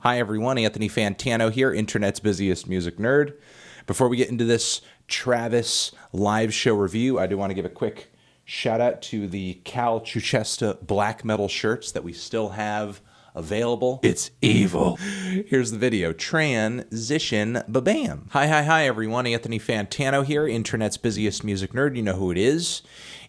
Hi everyone, Anthony Fantano here, internet's busiest music nerd. Before we get into this Travis live show review, I do want to give a quick shout out to the Cal Chuchesta black metal shirts that we still have available. It's evil. Here's the video. Transition ba-bam. Hi everyone, Anthony Fantano here, internet's busiest music nerd. You know who it is.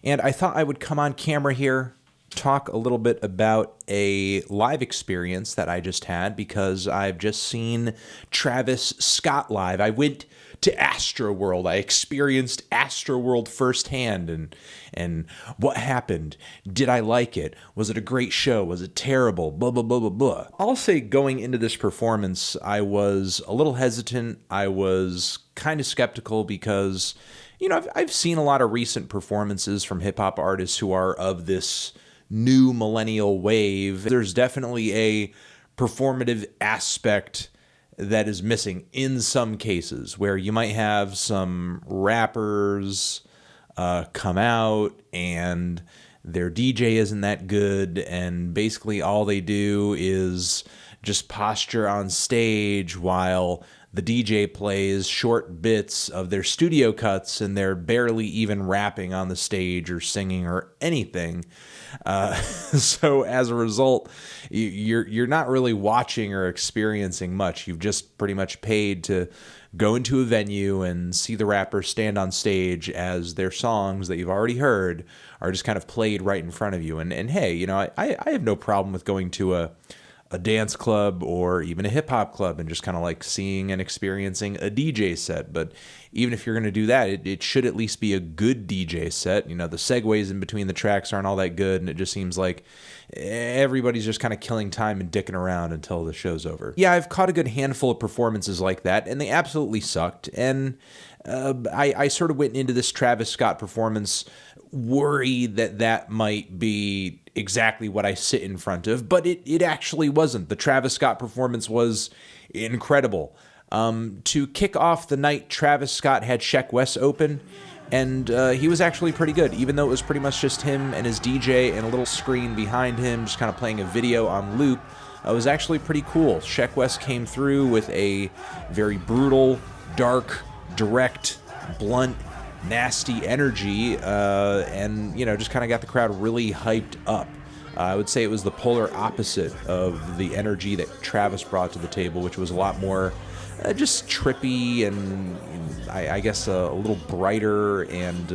And I thought I would come on camera here, talk a little bit about a live experience that I just had because I've just seen Travis Scott live. I went to Astroworld. I experienced Astroworld firsthand, and what happened? Did I like it? Was it a great show? Was it terrible? Blah, blah, blah, blah, blah. I'll say going into this performance, I was a little hesitant. I was kind of skeptical because, you know, I've seen a lot of recent performances from hip-hop artists who are of this new millennial wave. There's definitely a performative aspect that is missing in some cases, where you might have some rappers come out and their DJ isn't that good, and basically all they do is just posture on stage while the DJ plays short bits of their studio cuts, and they're barely even rapping on the stage or singing or anything. So as a result, you're not really watching or experiencing much. You've just pretty much paid to go into a venue and see the rapper stand on stage as their songs that you've already heard are just kind of played right in front of you. And hey, you know, I have no problem with going to a dance club or even a hip hop club and just kind of like seeing and experiencing a DJ set. But even if you're going to do that, it should at least be a good DJ set. You know, the segues in between the tracks aren't all that good, and it just seems like everybody's just kind of killing time and dicking around until the show's over. Yeah, I've caught a good handful of performances like that, and they absolutely sucked. And I sort of went into this Travis Scott performance worried that might be exactly what I sit in front of, but it actually wasn't. The Travis Scott performance was incredible. To kick off the night, Travis Scott had Sheck Wes open, and he was actually pretty good, even though it was pretty much just him and his DJ and a little screen behind him just kind of playing a video on loop. It was actually pretty cool. Sheck Wes came through with a very brutal, dark, direct, blunt, nasty energy, and, you know, just kind of got the crowd really hyped up. I would say it was the polar opposite of the energy that Travis brought to the table, which was a lot more just trippy and I guess a little brighter and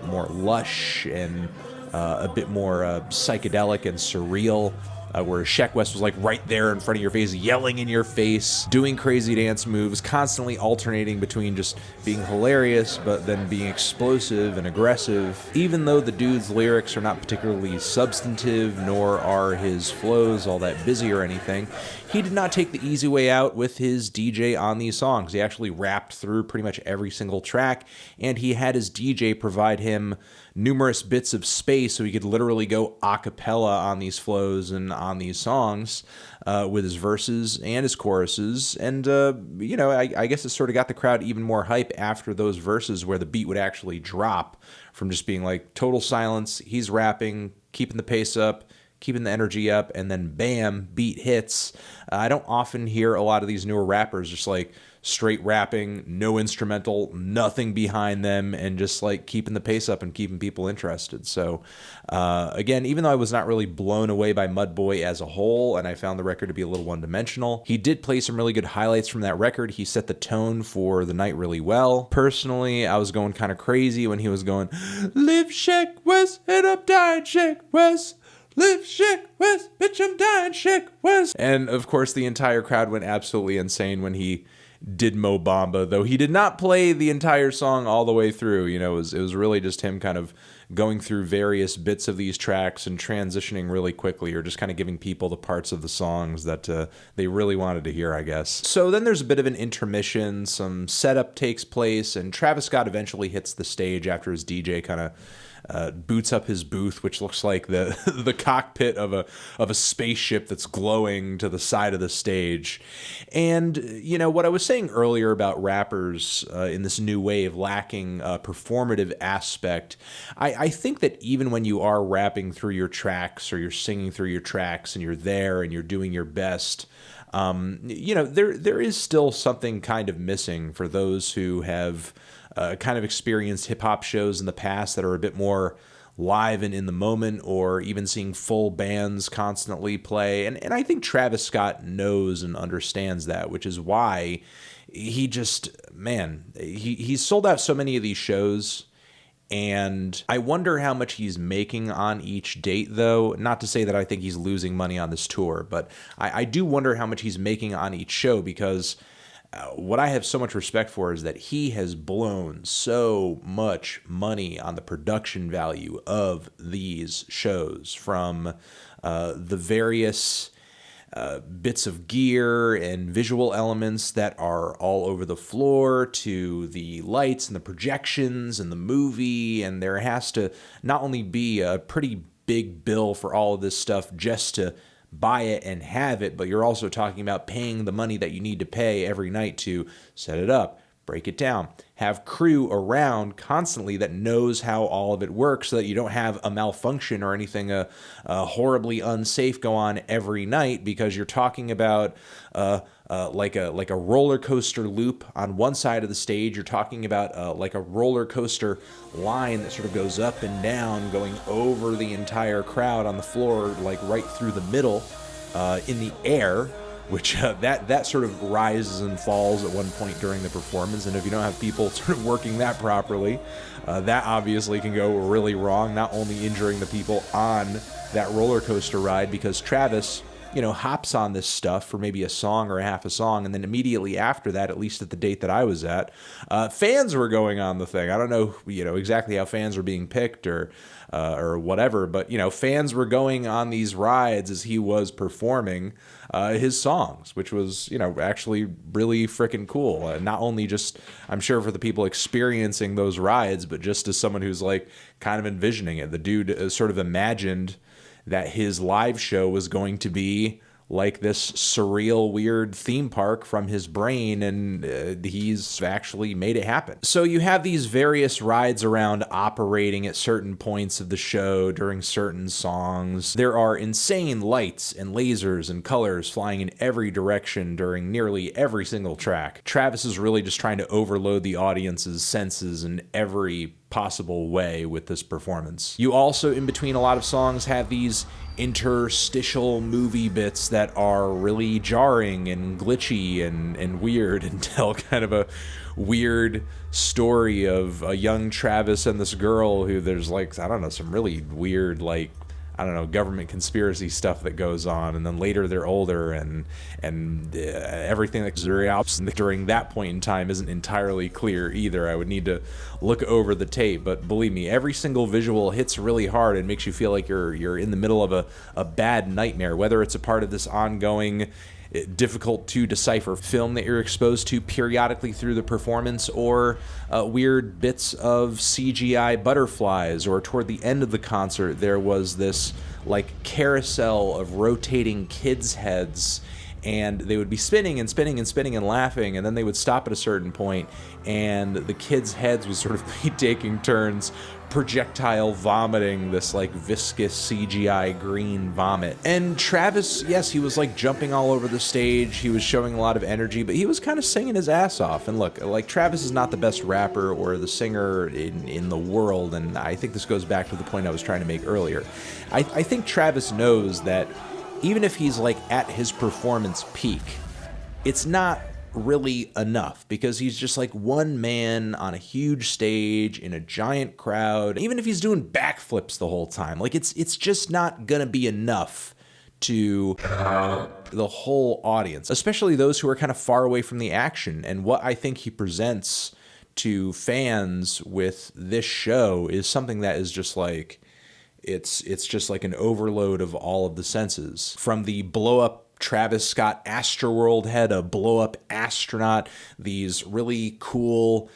more lush and a bit more psychedelic and surreal. Where Sheck Wes was like right there in front of your face, yelling in your face, doing crazy dance moves, constantly alternating between just being hilarious but then being explosive and aggressive. Even though the dude's lyrics are not particularly substantive, nor are his flows all that busy or anything, he did not take the easy way out with his DJ on these songs. He actually rapped through pretty much every single track, and he had his DJ provide him numerous bits of space so he could literally go a cappella on these flows and on these songs with his verses and his choruses. And, you know, I guess it sort of got the crowd even more hype after those verses where the beat would actually drop from just being like total silence. He's rapping, keeping the pace up, keeping the energy up, and then bam, beat hits. I don't often hear a lot of these newer rappers just like straight rapping, no instrumental, nothing behind them, and just like keeping the pace up and keeping people interested. So again, even though I was not really blown away by Mudboy as a whole, and I found the record to be a little one-dimensional, he did play some really good highlights from that record. He set the tone for the night really well. Personally, I was going kind of crazy when he was going, "Live Sheck Wes, and I'm dying Sheck Wes. Live Sheck Wes, bitch, I'm dying Sheck Wes." And of course, the entire crowd went absolutely insane when he did Mo Bamba, though he did not play the entire song all the way through. You know, it was really just him kind of going through various bits of these tracks and transitioning really quickly, or just kind of giving people the parts of the songs that they really wanted to hear, I guess. So then there's a bit of an intermission, some setup takes place, and Travis Scott eventually hits the stage after his DJ kind of boots up his booth, which looks like the the cockpit of a spaceship that's glowing to the side of the stage. And you know what I was saying earlier about rappers in this new wave lacking a performative aspect. I think that even when you are rapping through your tracks or you're singing through your tracks and you're there and you're doing your best, There is still something kind of missing for those who have kind of experienced hip hop shows in the past that are a bit more live and in the moment, or even seeing full bands constantly play. And I think Travis Scott knows and understands that, which is why he's sold out so many of these shows. And I wonder how much he's making on each date, though. Not to say that I think he's losing money on this tour, but I do wonder how much he's making on each show, because what I have so much respect for is that he has blown so much money on the production value of these shows, from the various bits of gear and visual elements that are all over the floor, to the lights and the projections and the movie. And there has to not only be a pretty big bill for all of this stuff just to buy it and have it, but you're also talking about paying the money that you need to pay every night to set it up, break it down, have crew around constantly that knows how all of it works, so that you don't have a malfunction or anything horribly unsafe go on every night, because you're talking about like a roller coaster loop on one side of the stage. You're talking about like a roller coaster line that sort of goes up and down, going over the entire crowd on the floor, like right through the middle, in the air, which that sort of rises and falls at one point during the performance. And if you don't have people sort of working that properly, that obviously can go really wrong, not only injuring the people on that roller coaster ride, because Travis, hops on this stuff for maybe a song or a half a song, and then immediately after that, at least at the date that I was at, fans were going on the thing. I don't know, exactly how fans were being picked or whatever, but fans were going on these rides as he was performing his songs, which was actually really freaking cool. Not only just, I'm sure, for the people experiencing those rides, but just as someone who's like kind of envisioning it. The dude sort of imagined that his live show was going to be like this surreal, weird theme park from his brain, and he's actually made it happen. So you have these various rides around operating at certain points of the show during certain songs. There are insane lights and lasers and colors flying in every direction during nearly every single track. Travis is really just trying to overload the audience's senses in every possible way with this performance. You also, in between a lot of songs, have these interstitial movie bits that are really jarring and glitchy and weird, and tell kind of a weird story of a young Travis and this girl who there's some really weird, government conspiracy stuff that goes on, and then later they're older, and everything that's during that point in time isn't entirely clear either. I would need to look over the tape, but believe me, every single visual hits really hard and makes you feel like you're in the middle of a bad nightmare, whether it's a part of this ongoing, difficult to decipher film that you're exposed to periodically through the performance, or weird bits of CGI butterflies, or toward the end of the concert there was this carousel of rotating kids' heads, and they would be spinning and spinning and spinning and laughing, and then they would stop at a certain point, and the kids' heads would sort of be taking turns projectile vomiting this viscous CGI green vomit. And Travis, yes, he was jumping all over the stage, he was showing a lot of energy, but he was kind of singing his ass off. And look, Travis is not the best rapper or the singer in the world, and I think this goes back to the point I was trying to make earlier. I think Travis knows that even if he's at his performance peak, it's not really enough, because he's just one man on a huge stage in a giant crowd. Even if he's doing backflips the whole time, it's just not gonna be enough to the whole audience, especially those who are kind of far away from the action. And what I think he presents to fans with this show is something that is just it's just an overload of all of the senses. From the blow up Travis Scott Astroworld head, a blow-up astronaut, these really cool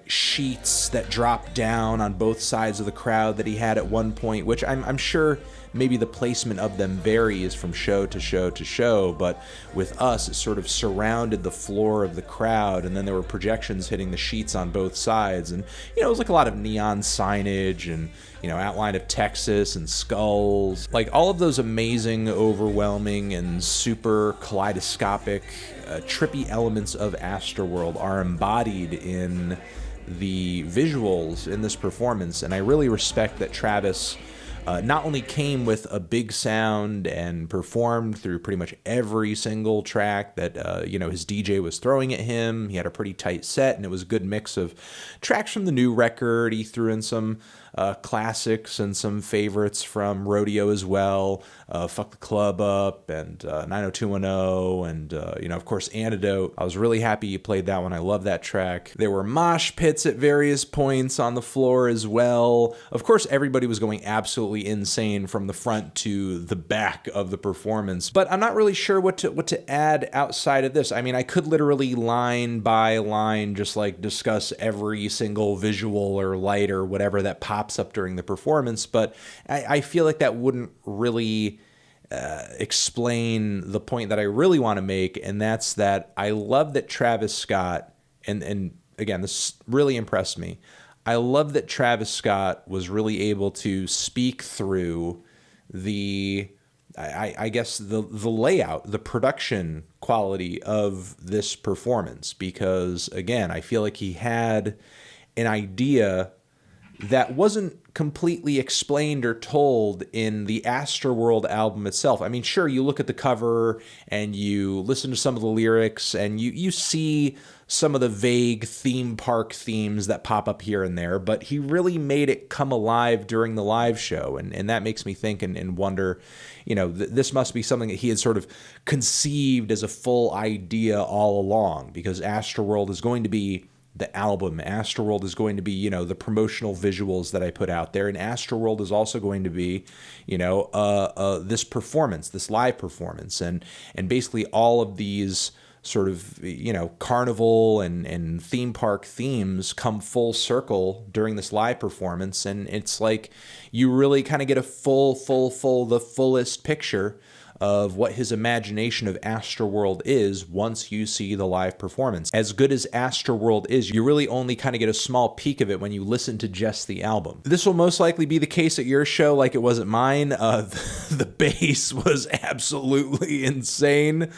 sheets that drop down on both sides of the crowd that he had at one point, which I'm sure maybe the placement of them varies from show to show to show, but with us, it sort of surrounded the floor of the crowd, and then there were projections hitting the sheets on both sides, and it was like a lot of neon signage and outline of Texas and skulls, like all of those amazing, overwhelming, and super kaleidoscopic, trippy elements of Astroworld are embodied in the visuals in this performance. And I really respect that Travis not only came with a big sound and performed through pretty much every single track that his DJ was throwing at him. He had a pretty tight set, and it was a good mix of tracks from the new record. He threw in some classics and some favorites from Rodeo as well. Fuck the Club Up and 90210 and of course Antidote. I was really happy you played that one. I love that track. There were mosh pits at various points on the floor as well. Of course, everybody was going absolutely insane from the front to the back of the performance, but I'm not really sure what to add outside of this. I mean, I could literally line by line just like discuss every single visual or light or whatever that pops up during the performance, but I feel like that wouldn't really explain the point that I really want to make, and that's that I love that Travis Scott, and again, this really impressed me. I love that Travis Scott was really able to speak through I guess the layout, the production quality of this performance, because again, I feel like he had an idea that wasn't completely explained or told in the Astroworld album itself. I mean, sure, you look at the cover and you listen to some of the lyrics and you see some of the vague theme park themes that pop up here and there, but he really made it come alive during the live show. And that makes me think and wonder, this must be something that he had sort of conceived as a full idea all along, because Astroworld is going to be the album. Astroworld is going to be, the promotional visuals that I put out there. And Astroworld is also going to be, this performance, this live performance. And basically all of these sort of, carnival and theme park themes come full circle during this live performance. And it's like you really kind of get a the fullest picture of what his imagination of Astroworld is once you see the live performance. As good as Astroworld is, you really only kind of get a small peek of it when you listen to just the album. This will most likely be the case at your show like it was at mine. The bass was absolutely insane.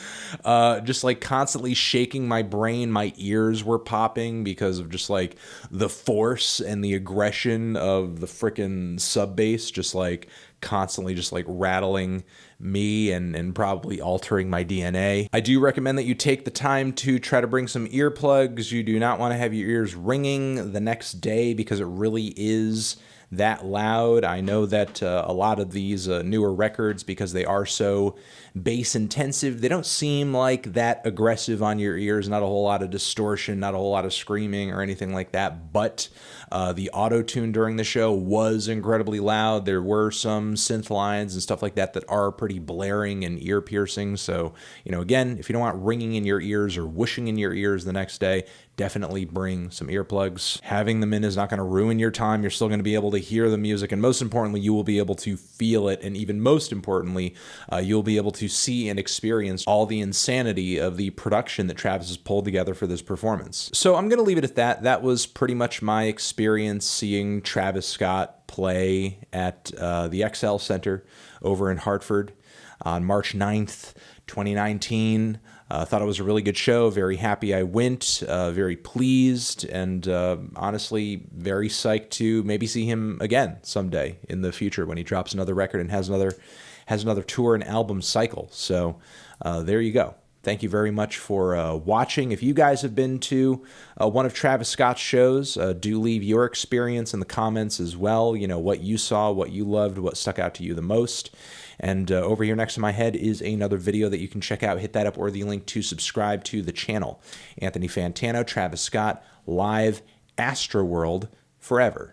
Just like constantly shaking my brain. My ears were popping because of just like the force and the aggression of the frickin' sub bass, just like constantly just like rattling me and probably altering my DNA. I do recommend that you take the time to try to bring some earplugs. You do not want to have your ears ringing the next day because it really is that loud. I know that a lot of these newer records, because they are so bass intensive, they don't seem like that aggressive on your ears. Not a whole lot of distortion, not a whole lot of screaming or anything like that, but the auto-tune during the show was incredibly loud. There were some synth lines and stuff like that that are pretty blaring and ear-piercing. So, again, if you don't want ringing in your ears or whooshing in your ears the next day, definitely bring some earplugs. Having them in is not going to ruin your time. You're still going to be able to hear the music, and most importantly, you will be able to feel it, and even most importantly, you'll be able to see and experience all the insanity of the production that Travis has pulled together for this performance. So I'm going to leave it at that. That was pretty much my experience seeing Travis Scott play at the XL Center over in Hartford on March 9th, 2019. Thought it was a really good show. Very happy I went. Very pleased, and honestly, very psyched to maybe see him again someday in the future when he drops another record and has another tour and album cycle. So there you go. Thank you very much for watching. If you guys have been to one of Travis Scott's shows, do leave your experience in the comments as well. What you saw, what you loved, what stuck out to you the most. And over here next to my head is another video that you can check out. Hit that up or the link to subscribe to the channel. Anthony Fantano, Travis Scott, live Astroworld forever.